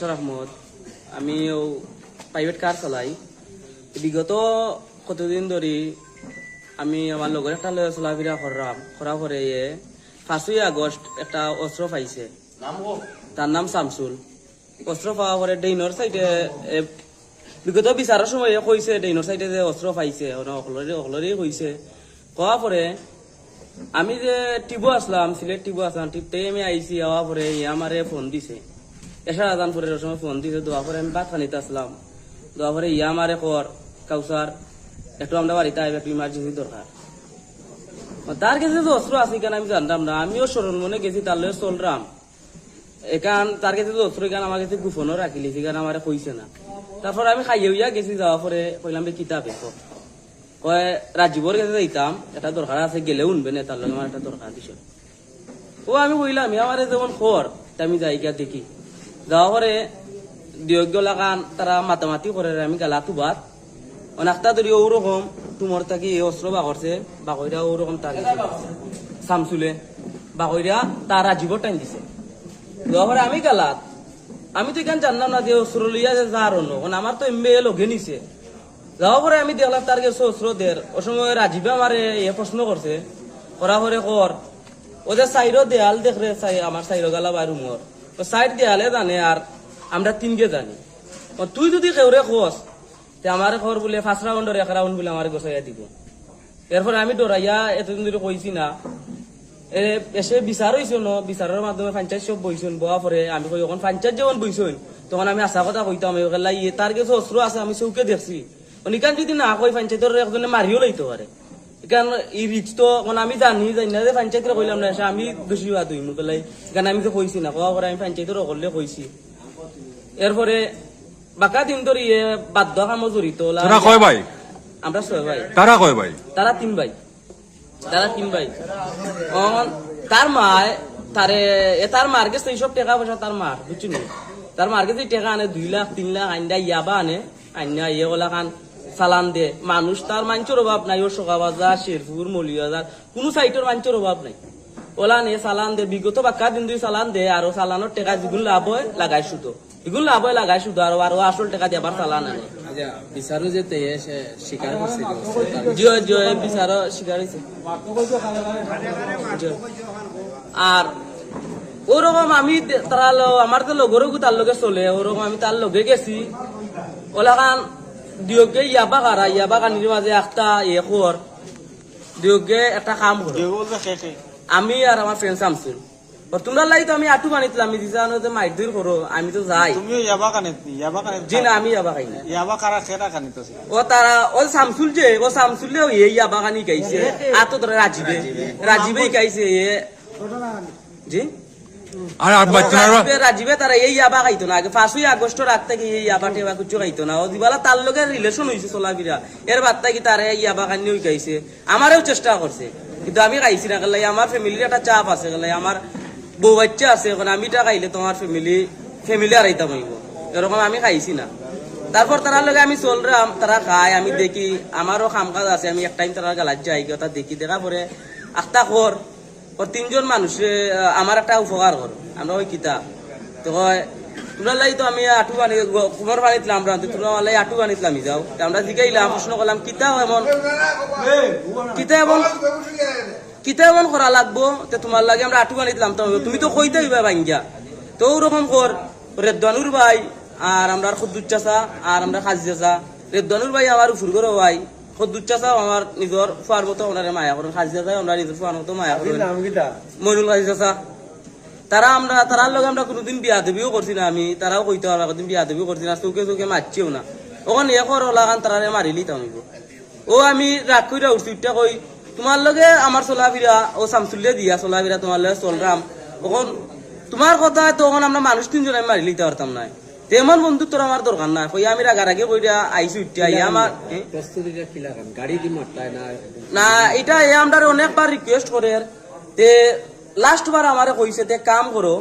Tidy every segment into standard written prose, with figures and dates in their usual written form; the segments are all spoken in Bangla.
বাদশাহ আহমদ। আমি প্রাইভেট কার চালাই। বিগত কতদিন ধরে আমি আমার লগর একটা চলাফেরা করা করে 5ই আগস্ট একটা অস্ত্র পাইছে, তার নাম শামসুল। অস্ত্র পাওয়া পরে ডেইনর সাইডে বিগত বিচারের সময় কইছে ডেইনর সাইডে যে অস্ত্র পাইছে অকলরে কইছে। কোয়া পরে আমি যে টিবু আসলাম, সিলেট টিবু আসলাম, টিপতেই আমি আইসি। হওয়া পরে আমারে ফোন দিছে, এসার আদান পরে সময় ফোন দিছে। দোয়া পরে আমি ভাত খানিতে আসলাম। দোয়া পরে আমারে কর কাউসার একটু আমরা বাড়িতে আইবে, একটু ইমার্জেন্সি দরকার। তার কাছে যে অস্ত্র আছে কেন আমি জানতাম না। আমিও সরল মনে গেছি, তার লগে চলরাম এখান। তার কাছে যে অস্ত্র এখান আমার কাছে গোপনও রাখিলি, সেখানে আমার কইছে না। তারপর আমি খাইয়ে উইয়া গেছি। যাওয়া পরে কইলাম কিতাব কয় রাজীবর কাছে যাইতাম, এটা দরকার আছে, গেলে উনবে না, তার লগে আমার একটা দরকার দিছ। ও আমি কইলাম আমার যেমন খর, আমি যাই গিয়া দেখি। যাওয়া পরে দিয়জ্ঞ লাগান তারা মাতামাতি করে, আমি গালা তুবাত অনেকটা ধরি ওরকম তোমার থাকি অস্ত্র বাগরছে, বাকইরা ওরকম তার শামসুলে বাকইরা তার রাজীবর টাইম দিছে। যাওয়া পরে আমি গালাত, আমি তো এখানে জানলাম না যে অস্ত্র লইয়া যে যার অন্য, আমার তো এমবে লগে নিছে। যাওয়া পরে আমি দেখলাম তার কাছে অস্ত্র দের। ও সময় রাজীবে আমার প্রশ্ন করছে, করা পরে কর ওদের সাইডও দেয়াল দেখরে আমার সাইড গালা বা রুমর সাইড দেয়ালে জানে, আর আমরা 3গে জানি। তুই যদি কেউরে খোঁজ আমার ঘর বলে 5 রাউন্ডের 1 রাউন্ড বলে আমার গোছাইয়া দিব। এরপরে আমি ডরাইয়া এতদিন ধরে কইছি না। এসে বিচার হয়েছে ন, বিচারের মাধ্যমে পঞ্চায়েত সব বইছেন। বয়া পরে আমি কই এখন পঞ্চায়েত যখন বইছেন তখন আমি আশা কথা কইতাম তার কাছে অস্ত্র আছে, আমি চৌকে দেখছি। অনিকান যদি না কই পঞ্চায়েতের একজনে মারিও লইতে পারে। এখান এই রিক্স তো আমি জানি না যে পঞ্চায়েতের কইলাম না, আমি দোষী বাদ হই মোকালাই। এখানে আমি তো কইছি না, কোয়া করে আমি পঞ্চায়েতের অকলে কইছি। এরপরে বাকা দিন ধরে বাধ্য কামো জড়িত। কয় ভাই? আমরা 6 ভাই। তারা কয় ভাই? তারা 3 ভাই। তার মায় তার মার গেছে এইসব টাকা পয়সা তার মার, বুঝছি নি। তার মার গেছে টাকা আনে 2 লাখ 3 লাখ আইন্দা ইয়াবা আনে, আইনা ওলা খান চালান দে। মানুষ তার মাঞ্চের অভাব নাই। ও সকা বাজার, শেরপুর, মলিবাজার কোনো সাইটের মাঞ্চের অভাব নাই। ওলা নে চালান দে, বিগত বাক্কা দিন দুই চালান দে। আর চালানোর টাকা যেগুলো লাভ হয় লাগাই শুধু, এগুলো লাভ হয় লাগাই শুধু। আর আসল টাকা দিয়ে আবার চালান আনে। বিচারও যে স্বীকার করছে, বিচারও স্বীকার হয়েছে। আর ওরকম আমি তারা আমার তো লগরও তার লগে চলে, ওরকম আমি তার লগে গেছি। ওলা খান দিয়কে ইয়াবা কারা, ইয়াবা কানির মাঝে একটা কর দিয়কে একটা কাম করো। আমি আর আমার ফ্রেন্ড শামসুল, তোমরা লাই তো আমি আটু বানিয়েছিলাম। আমি দিশা মাইট দূর করো, আমি তো যাই। জি না, আমি ইয়াবা খাই না। ও তারা ও শামসুল যে ও শামসুল ইয়াবা কানি গাইছে। আর তো তোরা রাজীবে গাইছে। জি রাজীবে তারা এই ইয়াবা খাইতো না। আগে 5ই আগস্ট রাত থেকে এই ইয়াবা টেবা কিছু খাইতো না। ও দিবালা তার লগে রিলেশন হয়েছে চলাফিরা। এর বাদ থেকে তারা ইয়াবা কানি গাইছে। আমারও চেষ্টা করছে, কিন্তু আমি খাইছি না। গেলাই আমার ফ্যামিলির একটা চাপ আছে, গেলাই আমার বউ বাচ্চা আছে। এখন আমি টা খাইলে তোমার ফ্যামিলি আর আইতাম হইব, এরকম আমি খাইছি না। তারপর তার লগে আমি চলরাম, তারা খায়, আমি দেখি। আমারও কাম কাজ আছে, আমি এক টাইম তারা গালার যাই কথা দেখি। দেখা পরে একটা কর 3জন মানুষে আমার একটা উপকার করো। আমরা ওই কিতা তো তোমরা লাই তো আমি আটু বানি কুমার বানিয়েছিলাম, তোমরা লাই আটু বানিয়েছিলাম। যাও আমরা জিগাইলাম, প্রশ্ন করলাম কিতা এমন করা লাগবো তোমার লাগে আমরা আটু বানিয়েছিলাম। তুমি তো কইতে হইবা ভাঙ্গিয়া। তো ওরকম কর রেদানুর ভাই আর আমরা খুদ্দুর চাচা আর আমরা খাজি চাচা। রেদানুর ভাই আমার উপর করো ভাই, খুদ্দুর চাচাও আমার নিজের ফুয়ার মতো ওনারে মায়া করেন, খাজি চাচা আমরা নিজের ফুয়ার মতো মায়া করেন, মইনুল খাজি চাচা। তারার লগে আমরা কোনোদিন বিয়া দেবিও করছি না। আমি তারাও কইতে পারবো কোনদিন বিয়া দেবিও করছি না, চৌকে চৌকে মারছিও না। ওখানে এখন ওলাগান তারারে মারিলি তামিব। ও আমি রাগ কইরা উঠছি, উঠটা কই তোমার লগে আমার চলাফিরা ও শামসুল্লে দিয়া চলাফিরা তোমার লগে চলরাম। ওখন তোমার কথা তখন আমরা মানুষ 3জন আমি মারি লিতে পারতাম না। তেমন বন্ধু তোর আমার দরকার না। কই আমি রাগারাগি কইরা আইসি উঠতে আই আমার প্রস্তুতিটা কি লাগান গাড়ি দি মারতায় না। এটা আমরা অনেকবার রিকোয়েস্ট করে তে লাস্ট বার আমারে কইছে তে কাম করো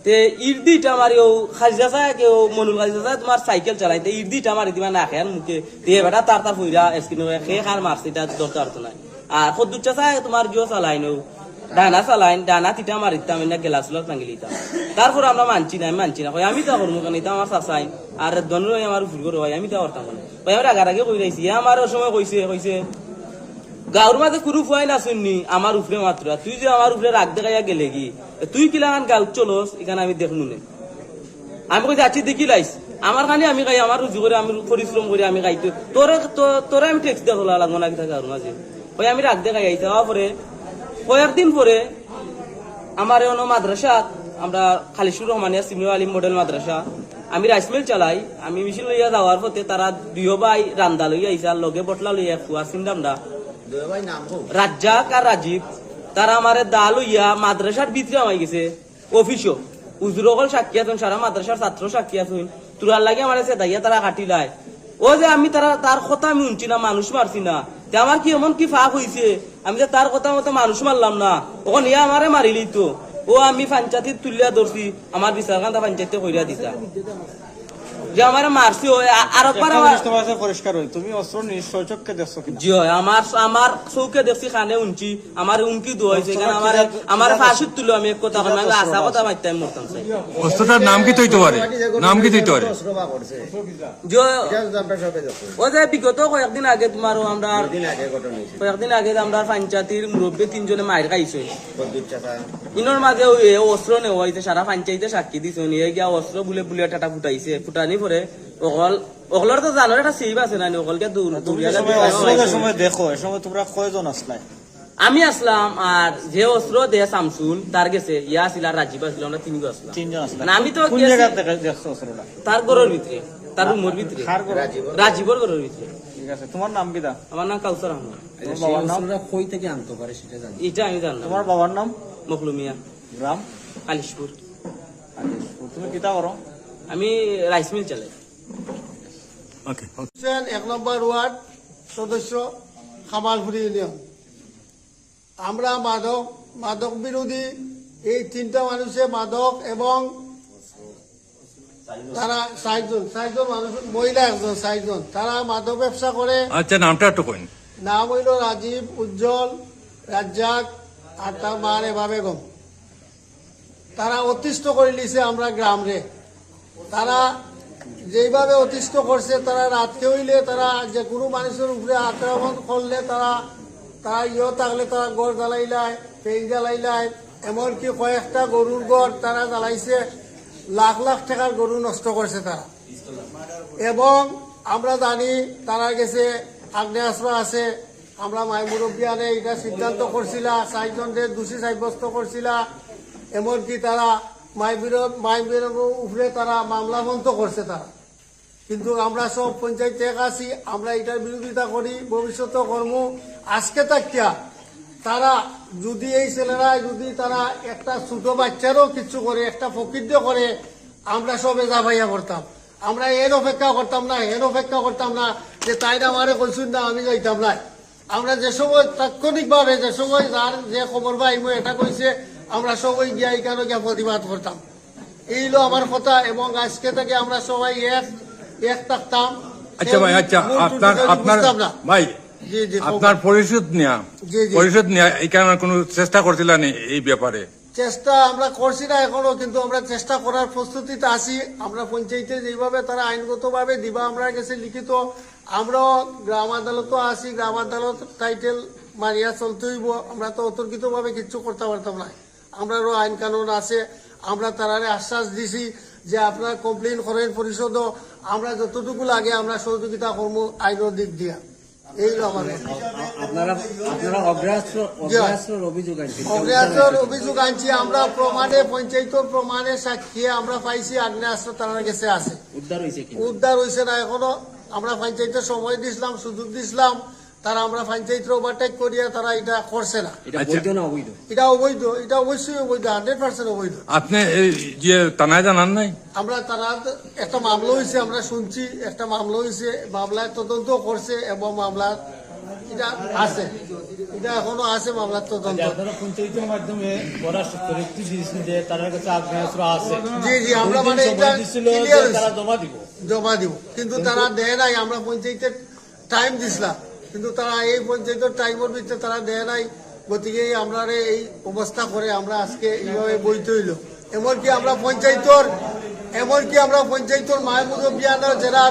তে ইরদিটা মারিও খাজিয়া চায় কেউ মনুল খাজিয়া চায় তোমার সাইকেল চালাইতে ইরদিটা মারি দিবা না খেয়ার মুখে দিয়ে বেটা তার ফুইরা স্কিন খেয়ে খার মারছে, এটা দরকার তো নাই। আর খদ্দুর চায় তোমার জিও চালাই নৌ ডানা চালাইন ডানা তিটা মারিতাম না গেলাস ভাঙি লিতাম তারপর আমরা মানছি না কই আমি তো করবো কেন এটা আমার চাচাই আর দনর আমার ভুল করে হয় আমি তো করতাম না ভাই আমার আগে কই রাইছি আমার ওই সময় কইছে গাঁর মাঝে কুরু ফুয়াই না শুননি আমার উপরে মাত্র তুই যে আমার উপরে রাগ দেখাইয়া গেলে কি তুই কিলাখান গাঁত চলোস এখানে আমি দেখনু নে আমি কই যাচ্ছি দেখি লাইস আমার কানে আমি গাই আমার রুজি করে আমি পরিশ্রম করে আমি গাইতে তোরে আমি ট্যাক্স দেওয়া হলো লাগবো না গাঁর মাঝে ওই আমি রাগ দেখাই আইতে হওয়া পরে কয়েকদিন পরে আমার অন্য মাদ্রাসা আমরা খালিশুর রহমানিয়া সিমিও আলিম মডেল মাদ্রাসা আমি রাইস মিল চালাই আমি মিছিল লইয়া যাওয়ার পথে তারা দুইও ভাই রান্দা লইয়া আইসা আর লগে বটলা লইয়া ফুয়া চিন্তামরা রাজ্জাক আর রাজীব তারা আমারে দা লইয়া মাদ্রাসার ভিতরে আমাই গেছে অফিসও উজুরকল সাক্ষী আছেন সারা মাদ্রাসার ছাত্র সাক্ষী আছেন তুরার লাগে আমার দাইয়া তারা কাটিলায় ও যে আমি তার কথা আমি শুনছি না মানুষ মারছি না যে আমার কি এমন কি ফাঁক হয়েছে আমি যে তার কথা মতো মানুষ মারলাম না ওখানে ইয়া আমারে মারিলি তো ও আমি পঞ্চায়েত তুলিয়া ধরছি আমার বিচার কান্তা পঞ্চায়েতে কইরা দিতা যে আমার মারছি আর একবার পরিষ্কার হয় তুমি অস্ত্র নিশ্চয়কে দেখছো কিনা জি হয় আমার চৌকে দেখছি খানে উনছি আমার উনকি দোয়াইছে কারণ আমার ফাঁসির তুলো আমি এক কথা আমি আশা কথা মারতাম মরতাম চাই অস্ত্রটার নাম কি তৈতে পারে নাম কি তৈতে পারে ও যে বিগত কয়েকদিন আগে তোমার আমরা কয়েকদিন আগে আমরা পঞ্চায়েতের মুরব্বী তিনজনে মায়ের খাইছে ইনোর মাঝে অস্ত্র নেওয়া হয়েছে সারা পঞ্চায়েতে সাক্ষী দিছে নিয়ে গিয়া অস্ত্র বুলে বুলে টাটা ফুটাইছে ফুটানি পরে ওগলর তো জানো একটা সেভ আছে না ওগলকে সময় দেখো এ সময় তোমরা কয়জন আসলাই আমি আসলাম আর যে অস্ত্র দে শামসুল তার গেছে ইয়া আসিল আর রাজীব আসছিল আমরা তিনজন আসলাম তিনজন আসলাই না আমি তো কোন জায়গা থেকে দেখছো অস্ত্রটা তার ঘরের ভিতরে তার রুমের ভিতরে রাজীবর ঘরের ভিতরে ঠিক আছে তোমার নাম কি দা আমার নাম কাউসার আহমদ বাবার নাম কই থেকে আনতে পারে সেটা জানি এটা আমি জানলাম তোমার বাবার নাম মখলুমিয়া গ্রাম কালিশপুর তুমি কিতা করো আমি রাইস মিল চালাই ওকে 1 নম্বর ওয়ার্ড সদস্য খামালপুরি ইউনিয়ন আমরা মাদক বিরোধী এই তিনটা মানুষে মাদক এবং তারা চারজন মানুষ মহিলা একজন চারজন তারা মাদক ব্যবসা করে আচ্ছা নামটা একটু কইন নাম হইল রাজীব উজ্জ্বল রাজ্জাক আর তার মা রেবা বেগম তারা অতিষ্ঠ করে নিছে আমরা গ্রাম রে তারা যেভাবে অতিষ্ঠ করছে তারা রাতকে হইলে তারা যে কোনো মানুষের উপরে আক্রমণ করলে তারা থাকলে তারা গড় জ্বালাইলায় পেন জ্বালাইলায় এমনকি কয়েকটা গরুর গড় তারা জ্বালাইছে লাখ লাখ টাকার গরু নষ্ট করছে তারা এবং আমরা জানি তারা গেছে আগ্নেয়াস্ত্র আছে আমরা মাই মুরব্বিয়ানে এটা সিদ্ধান্ত করছিলা 4 জনকে দোষী সাব্যস্ত করছিলা এমনকি তারা মাইবীর উপরে তারা মামলা বন্ধ করছে তারা কিন্তু আমরা সব পঞ্চায়েত থেকে আছি আমরা এটার বিরোধিতা করি ভবিষ্যতে কর্ম আজকে তাকিয়া তারা যদি এই ছেলেরা যদি তারা একটা ছোট বাচ্চারও কিছু করে একটা ফকির করে আমরা সবে যাবাইয়া করতাম আমরা এর অপেক্ষা করতাম না যে তাইরা আমারে কইছুন না আমি যাইতাম না আমরা যে সময় তাৎক্ষণিকভাবে যে সময় যার যে খবর পাই এটা কইছে আমরা সবাই গিয়া এখানে গিয়া প্রতিবাদ করতাম এই হলো আমার কথা এবং আজকে থেকে আমরা সবাই এক থাকতাম আচ্ছা ভাই আচ্ছা আপনার ভাই জি জি আপনার পরিষদ নেয়া এখানে কোনো চেষ্টা করছিলেন এই ব্যাপারে চেষ্টা আমরা করছি না এখনো কিন্তু আমরা চেষ্টা করার প্রস্তুতিতে আছি আমরা পঞ্চায়েতে যেভাবে তারা আইনগতভাবে দিবা আমরা কাছে লিখিত আমরাও গ্রাম আদালতও আছি গ্রাম আদালত টাইটেল মারিয়া চলতে হইব আমরা তো অতর্কিতভাবে কিচ্ছু করতে পারতাম না আমরাও আইন কানুন আছে আমরা তারারে আশ্বাস দিছি যে আপনারা কমপ্লেন করেন পরিষদও আমরা যতটুকু লাগে আমরা সহযোগিতা করব আইনের দিক দিয়া এই আমাদের আপনারা অগ্রাস্ত্রের অভিযোগ আনছি আমরা প্রমাণে পঞ্চায়েতের প্রমাণে সাক্ষী আমরা পাইছি আগ্নেয়াস্ত্র তার কাছে আছে উদ্ধার হয়েছে না এখনো আমরা পঞ্চায়েতের সময় দিছিলাম সুযোগ দিছিলাম তারা আমরা পঞ্চায়েতের ওভারটেক করিয়া তারা এটা করছে না এটা অবৈধ এটা অবশ্যই অবৈধ 100% অবৈধ আপনি যে থানায় জানান নাই আমরা তারা একটা মামলা হয়েছে আমরা শুনছি একটা মামলা হয়েছে মামলায় তদন্ত করছে এবং মামলা এটা আছে এটা এখনো আছে মামলার তদন্ত পঞ্চায়েতের মাধ্যমে তার কাছে আগ্নেয়াস্ত্র আছে জি আমরা মানে এটা জমা দিব কিন্তু তারা দেয় নাই আমরা পঞ্চায়েতের টাইম দিছিলাম কিন্তু তারা এই পঞ্চায়েতের টাইমের ভিতরে তারা দেয় নাই গতিকে আমরা এই অবস্থা করে আমরা আজকে এইভাবে বইতে হইল। এমনকি আমরা পঞ্চায়েতর মায়ের মুরব্বিয়ানরা যারা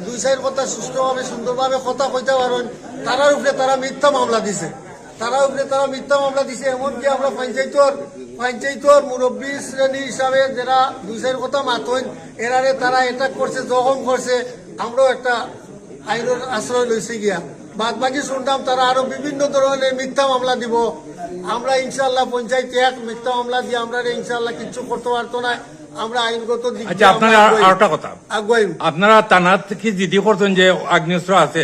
দুই সাইড কথা সুষ্ঠুভাবে সুন্দরভাবে কথা কইতে পারেন, তারার উপরে তারা মিথ্যা মামলা দিছে। এমনকি আমরা পঞ্চায়েতর মুরব্বী শ্রেণী হিসাবে যারা দুই সাইড কথা মাতন এরারে তারা অ্যাটাক করছে, জখম করছে। আমরাও একটা আইনের আশ্রয় লইছে গিয়া। বাদ বাকি শুনলাম তারা আরো বিভিন্ন ধরনের মিথ্যা মামলা দিব। আমরা ইনশাল্লাহ পঞ্চায়েত এক মিথ্যা মামলা দিয়ে আমরা ইনশাল্লাহ কিচ্ছু করতে পারতো না। আমরা আইনগত দিক আচ্ছা, আপনারা আরেকটা কথা, আগুয়াইম। আপনারা থানার থেকে জিডি করছেন যে আগ্নেয়াস্ত্র আছে,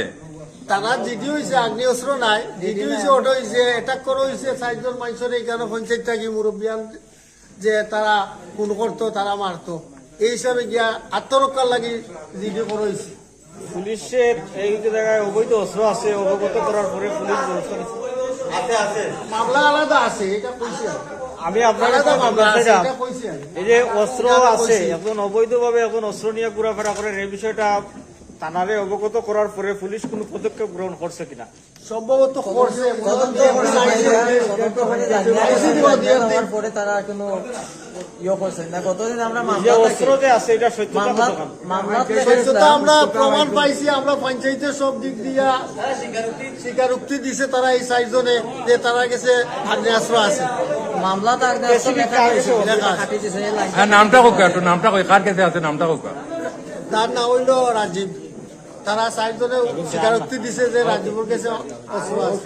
তারা জিডি হয়েছে, আগ্নেয়াস্ত্র নাই। জিডি হয়েছে, ওটা হয়েছে অ্যাটাক করা হয়েছে 4 জন মানুষের এইখানে পঞ্চায়েত থাকি মুরব্বিয়ান যে তারা খুন করতো, তারা মারতো। এই হিসাবে গিয়া আত্মরক্ষার লাগি জিডি করা হয়েছে। পুলিশের এই জায়গায় অবৈধ অস্ত্র আছে অবগত করার পরে পুলিশ ব্যবস্থা নিচ্ছে। মামলা আলাদা আছে, এটা কইছি আমি। আমি আপনার আলাদা মামলা আছে, বলতে চাই, এটা কইছি আমি। এই যে অস্ত্র এটা আমি আছে, বলছি। এখন অবৈধভাবে এখন অস্ত্র নিয়ে ঘোরাফেরা করেন, এই বিষয়টা থানারে অবগত করার পরে পুলিশ কোনো পদক্ষেপ গ্রহণ করছে কিনা? সম্ভবত করছে, পরে তারা কোনো ইয়ে করছে না। কতদিন আমরা যে অস্ত্র যে আছে এটা সত্যতা কতখানি? সত্যতা আমরা প্রমাণ পাইছি। আমরা পঞ্চায়েতের সব দিক দিয়া স্বীকারোক্তি দিছে তারা এই 4 জনে যে তারা কাছে আগ্নেয়াস্ত্র আছে। মামলা তো নামটা হোক, একটু নামটা হোক, কার কাছে আছে নামটা হোক। তার নাম হইল রাজীব। তারা 4 জনে স্বীকারোক্তি দিছে যে রাজীবের কাছে অস্ত্র আছে।